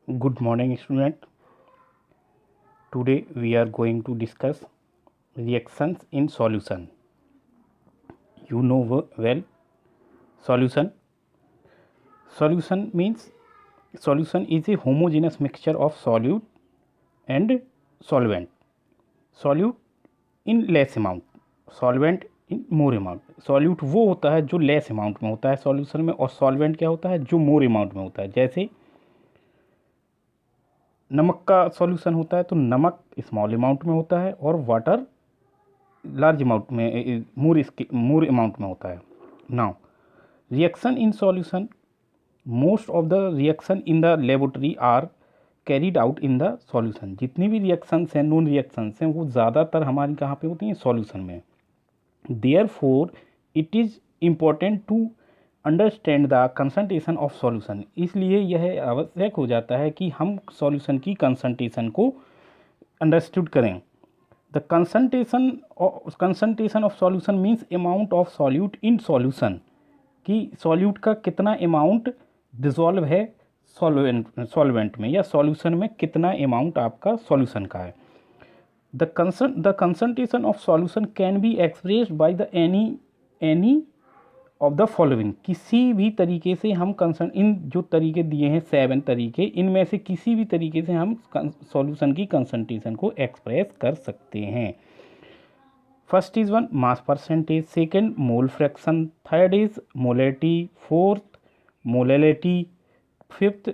Good morning, student. Today we are going to discuss reactions in solution. You know well solution. Solution means solution is a homogeneous mixture of solute and solvent. Solute in less amount, solvent in more amount. solute वो होता है जो less amount में होता है solution में, और solvent क्या होता है जो मोर अमाउंट में होता है। जैसे नमक का सॉल्यूशन होता है तो नमक स्मॉल अमाउंट में होता है और वाटर लार्ज अमाउंट में, मोर अमाउंट में होता है। Now reaction in solution, most of the reaction in the laboratory are carried out in the solution. जितनी भी रिएक्शंस हैं, नॉन रिएक्शंस हैं, वो ज़्यादातर हमारी कहाँ पे होती हैं? सॉल्यूशन में। Therefore it is important to understand the concentration of solution. इसलिए यह आवश्यक हो जाता है कि हम सॉल्यूशन की कंसंट्रेशन को अंडरस्टूड करें। The concentration of solution means amount of solute in solution, कि सॉल्यूट का कितना अमाउंट डिजॉल्व है सॉल्वेंट में, या सॉल्यूशन में कितना अमाउंट आपका सॉल्यूशन का है। The concentration of solution can be expressed by the any of the following. किसी भी तरीके से हम इन जो तरीके दिए हैं 7 तरीके, इनमें से किसी भी तरीके से हम सॉल्यूशन की कंसंट्रेशन को एक्सप्रेस कर सकते हैं। First is one mass percentage, second mole fraction, third is molarity, fourth molality, fifth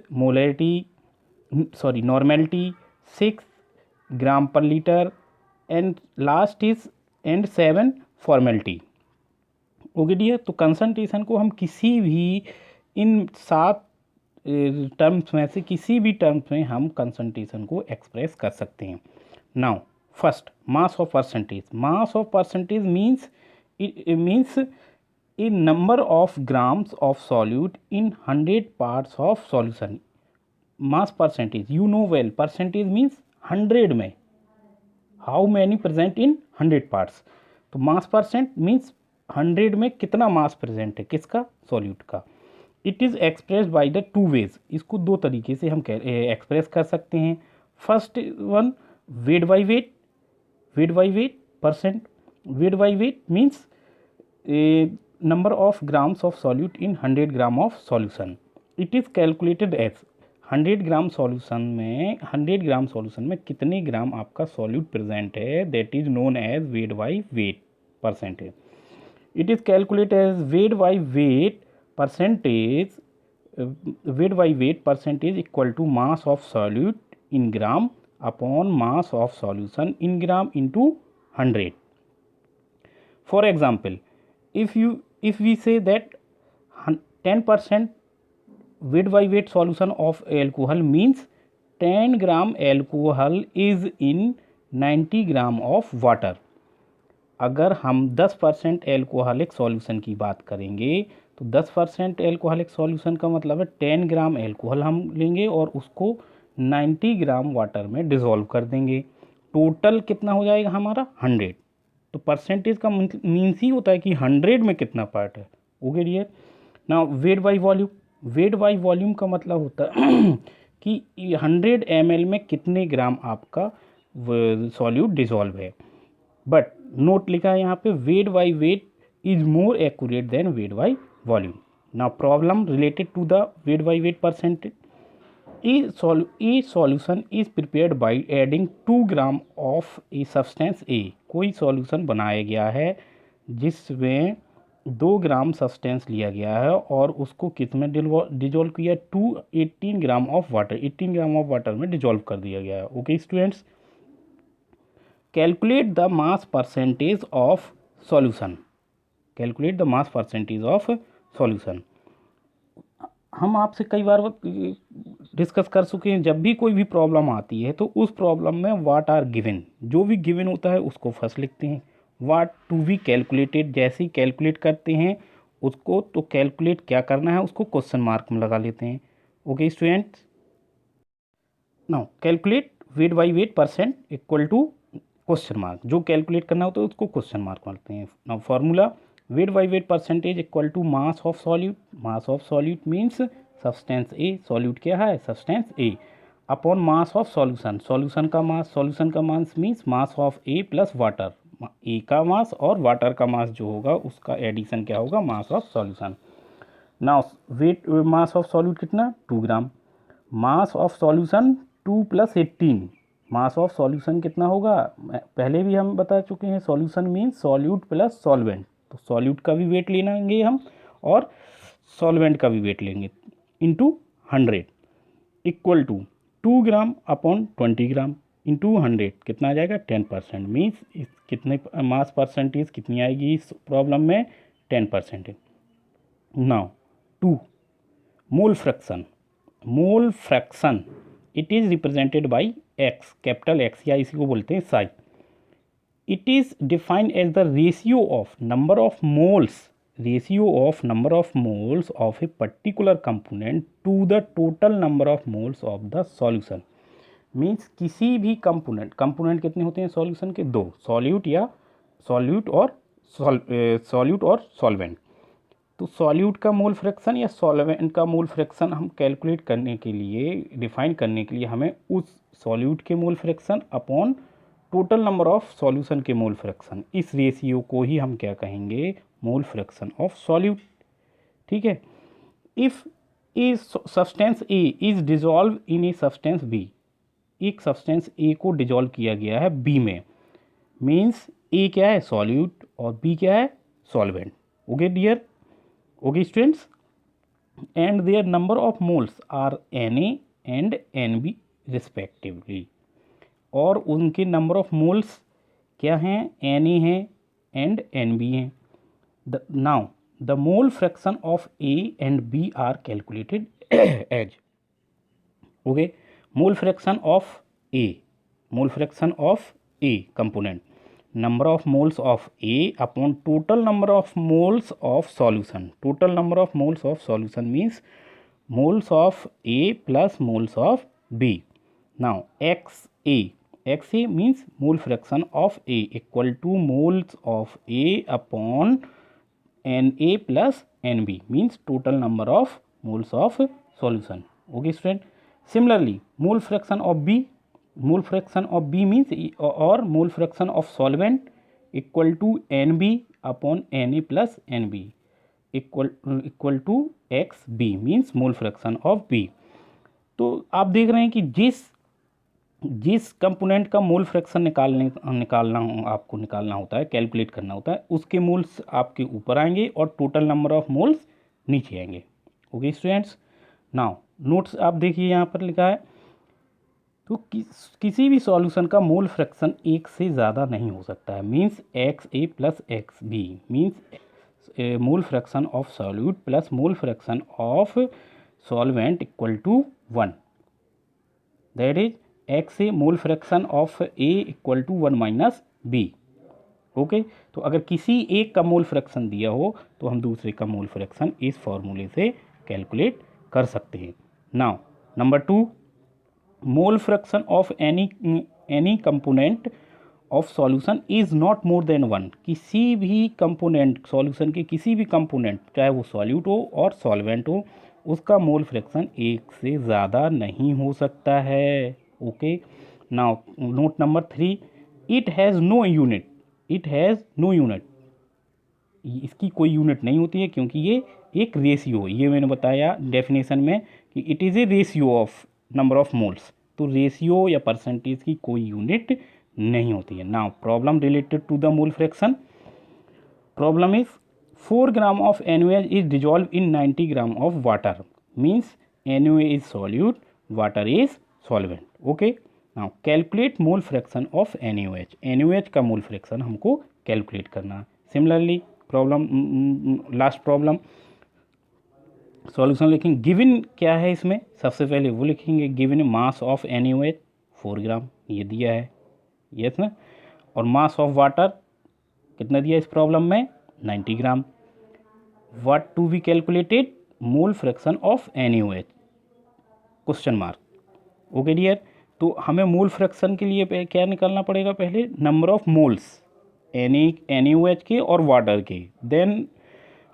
normality, six gram per litre, and last is and 7 formality. Okay dear, तो कंसंट्रेशन को हम किसी भी इन 7 टर्म्स में से किसी भी टर्म्स में हम कंसंट्रेशन को एक्सप्रेस कर सकते हैं। Now first, mass of percentage. Mass of percentage means A number of grams of solute in 100 parts of solution. Mass percentage, you know well, percentage means 100 में, how many present in 100 parts. तो मास percent means 100 में कितना मास present है, किसका? Solute का। It is express by the 2 ways. इसको 2 तरीके से हम एक्सप्रेस कर सकते हैं। First one, weight by weight, percent. Weight by weight means number of grams of solute in 100 gram of solution. It is calculated as 100 gram solution में कितने gram आपका सॉल्यूट प्रेजेंट है, that is known as weight by weight percentage. It is calculated as weight by weight percentage equal to mass of solute in gram upon mass of solution in gram into 100. For example, if we say that 10% weight by weight solution of alcohol means 10 gram alcohol is in 90 gram of water. अगर हम 10% alcoholic solution की बात करेंगे तो 10% alcoholic solution का मतलब है 10 ग्राम alcohol हम लेंगे और उसको 90 ग्राम वाटर में डिज़ोल्व कर देंगे। टोटल कितना हो जाएगा हमारा? 100। तो परसेंटेज का मीन्स ही होता है कि 100 में कितना पार्ट है। Okay dear. ना वेट बाई वॉल्यूम का मतलब होता है कि 100 ml में कितने ग्राम आपका सॉल्यूट डिज़ोल्व है। बट नोट लिखा है यहाँ पे, weight by weight is more accurate than weight by volume. Now problem related to the weight by weight percentage. A solution is prepared by adding 2 gram of a substance A. कोई solution बनाया गया है जिसमें 2 ग्राम substance लिया गया है और उसको किस में डिजोल्व किया? 18 ग्राम of water, 18 gram of water में डिजोल्व कर दिया गया है। Okay students, calculate the mass percentage of solution. Calculate the mass percentage of solution. हम आपसे कई बार डिस्कस कर चुके हैं, जब भी कोई भी प्रॉब्लम आती है तो उस प्रॉब्लम में व्हाट आर गिवन, जो भी गिवन होता है उसको फर्स्ट लिखते हैं। व्हाट टू बी कैलकुलेटेड, जैसे ही कैलकुलेट करते हैं उसको, तो कैलकुलेट क्या करना है उसको क्वेश्चन मार्क में लगा लेते हैं। Okay students, now calculate weight by weight percent equal to question mark. जो कैलकुलेट करना होता है उसको क्वेश्चन मार्क मारते हैं। Now formula, weight by weight percentage equal to mass of solute. Mass of solute means substance A, solute क्या है? Substance A, upon mass of solution, solution का mass means mass of A plus water, A का mass और water का मास जो होगा उसका addition क्या होगा, mass of solution. Now weight mass of solute कितना 2 gram, mass of solution 2 + 18, mass of solution कितना होगा, पहले भी हम बता चुके हैं, solution means solute plus solvent, तो सॉल्यूट का भी वेट लेंगे हम और सॉल्वेंट का भी वेट लेंगे, into 100 equal to 2 gram upon 20 gram into 100 कितना आ जाएगा 10%, मीन्स कितने मास परसेंटेज कितनी आएगी इस प्रॉब्लम में 10%। Now 2 mole fraction it is represented by X, capital X या इसी को बोलते हैं साई। It is defined as the ratio of number of moles of a particular component to the total number of moles of the solution. Means किसी भी component कितने होते हैं सॉल्यूशन के, 2, सॉल्यूट और सॉल्वेंट। तो सॉल्यूट का मोल फ्रैक्शन या सॉल्वेंट का मोल फ्रैक्शन हम कैलकुलेट करने के लिए, डिफाइन करने के लिए हमें उस सॉल्यूट के mole fraction upon total number of solution के मोल फ्रैक्शन, इस रेशियो को ही हम क्या कहेंगे, मोल फ्रैक्शन ऑफ सॉल्यूट। ठीक है। If a substance A is dissolve in a substance B, एक सब्सटेंस ए को डिजॉल्व किया गया है बी में, मीन्स ए क्या है सॉल्यूट और बी क्या है solvent. Okay dear, okay students, and their number of moles are Na and Nb respectively, और उनके नंबर ऑफ मोल्स क्या हैं, Na है एंड Nb हैं। Now the mole fraction of A and B are calculated as, okay, mole fraction of A component, number of moles of A upon total number of moles of solution. Total number of moles of solution means moles of A plus moles of B. Now XA means mole fraction of A equal to moles of A upon Na plus Nb means total number of moles of solution. Okay student. Similarly mole fraction of B means or mole fraction of solvent equal to Nb upon Na plus Nb equal to XB means mole fraction of B. तो आप देख रहे हैं कि जिस component का mole fraction आपको निकालना होता है, कैलकुलेट करना होता है, उसके मोल्स आपके ऊपर आएंगे और टोटल नंबर ऑफ मोल्स नीचे आएंगे। ओके स्टूडेंट्स, नाउ नोट्स आप देखिए यहाँ पर लिखा है, तो किसी भी सॉल्यूशन का मोल फ्रैक्शन एक से ज़्यादा नहीं हो सकता है, means XA plus XB means mole fraction of solute plus mole fraction of solvent equal to 1, that is XA mole fraction of A equal to 1 minus B। Okay, तो अगर किसी एक का मोल फ्रैक्शन दिया हो तो हम दूसरे का मोल फ्रैक्शन इस फॉर्मूले से कैलकुलेट कर सकते हैं। Now number 2, mole fraction of any component of solution is not more than 1। किसी भी कंपोनेंट, सॉल्यूशन के किसी भी कंपोनेंट, चाहे वो सॉल्यूट हो और सॉल्वेंट हो, उसका मोल फ्रैक्शन एक से ज़्यादा नहीं हो सकता है। Okay, now note number 3, it has no unit, इसकी कोई यूनिट नहीं होती है क्योंकि ये एक रेशियो, ये मैंने बताया डेफिनेशन में कि it is a ratio of number of moles, तो रेशियो या परसेंटेज की कोई यूनिट नहीं होती है। Now problem related to the mole fraction, problem is 4 gram of NaOH is dissolve in 90 gram of water, means NaOH is solute, water is solvent. Okay, now calculate mole fraction of NaOH का mole fraction हमको calculate करना। Similarly problem, last problem solution लिखेंगे, given क्या है इसमें, सबसे पहले वो लिखेंगे गिवन मास ऑफ NaOH 4 ग्राम, ये दिया है, यस ना, और मास ऑफ वाटर कितना दिया इस प्रॉब्लम में 90 gram. What to be calculated, mole fraction of NaOH question mark. Okay dear, तो हमें मोल फ्रैक्शन के लिए क्या निकालना पड़ेगा, पहले नंबर ऑफ मोल्स NaOH के और वाटर के, then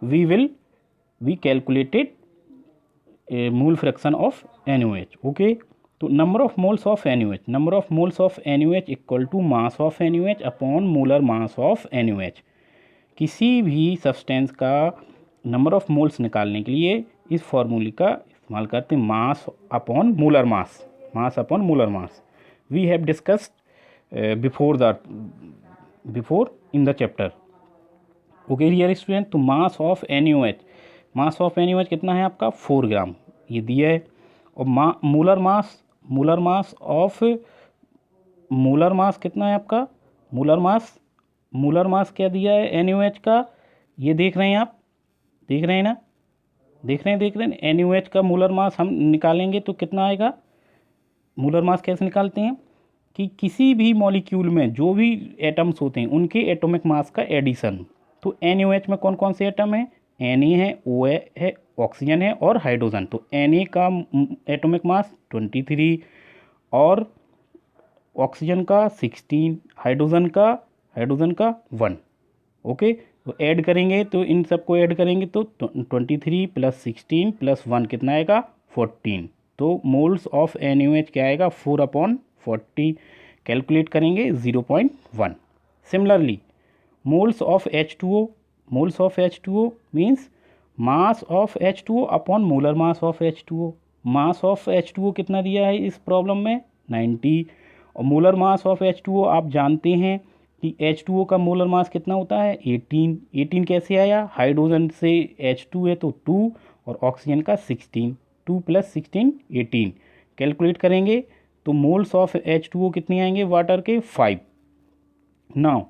we calculated mole fraction of NaOH। Okay, तो number of moles of NaOH equal to mass of NaOH upon molar mass of NaOH। किसी भी सब्सटेंस का नंबर ऑफ मोल्स निकालने के लिए इस फॉर्मूले का इस्तेमाल करते हैं, mass upon molar mass. We have discussed before in the chapter. Okay dear student, तो मास ऑफ NaOH कितना है आपका 4 ग्राम, ये दिया है। और मोलर मास कितना है आपका, मोलर मास क्या दिया है NaOH का, ये देख रहे हैं आप, देख रहे हैं NaOH का मोलर मास हम निकालेंगे तो कितना आएगा। मोलर मास कैसे निकालते हैं कि किसी भी मॉलिक्यूल में जो भी एटम्स होते हैं उनके एटॉमिक मास का एडिशन। तो NaOH में कौन कौन से एटम हैं, Na है, OH है, ऑक्सीजन है और हाइड्रोजन। तो Na का एटॉमिक मास 23 और ऑक्सीजन का 16, हाइड्रोजन का 1। ओके, तो ऐड करेंगे, तो इन सबको ऐड करेंगे तो 23 + 16 + 1 कितना आएगा 14। तो मोल्स ऑफ NaOH क्या आएगा 4/40, कैलकुलेट करेंगे 0.1। Similarly moles of H2O means mass of H2O upon molar mass of H2O। Mass of H2O कितना दिया है इस प्रॉब्लम में 90, और मोलर मास ऑफ H2O आप जानते हैं कि H2O का मोलर मास कितना होता है 18 कैसे आया, हाइड्रोजन से H2 है तो 2 और ऑक्सीजन का 16, 2 + 16 18, कैलकुलेट करेंगे तो मोल्स ऑफ H2O कितने आएंगे वाटर के 5। Now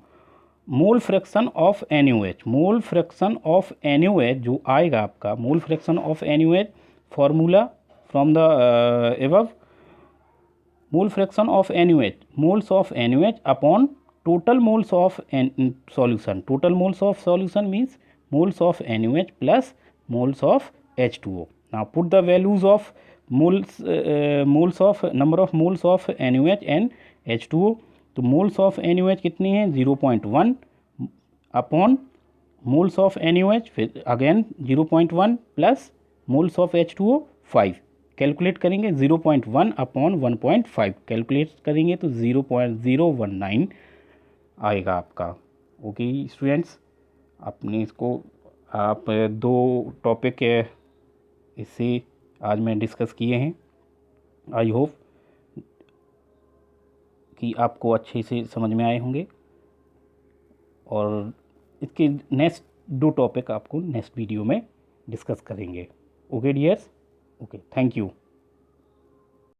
mole fraction of NaOH जो आएगा आपका, मोल fraction of NaOH formula from the above, mole fraction of NaOH upon total moles of solution. Total moles of solution means moles of NaOH plus moles of H2O। Now put the values of moles of number of moles of NaOH and H2O। तो moles of NaOH कितनी है 0.1 upon moles of NaOH, फिर again 0.1 plus moles of H2O 5, calculate करेंगे 0.1 upon 1.5, calculate करेंगे तो 0.019 आएगा आपका। Okay students, अपने इसको आप 2 टॉपिक इससे आज मैं डिस्कस किए हैं। आई होप कि आपको अच्छे से समझ में आए होंगे, और इसके नेक्स्ट 2 टॉपिक आपको नेक्स्ट वीडियो में डिस्कस करेंगे। Okay dears, okay, thank you.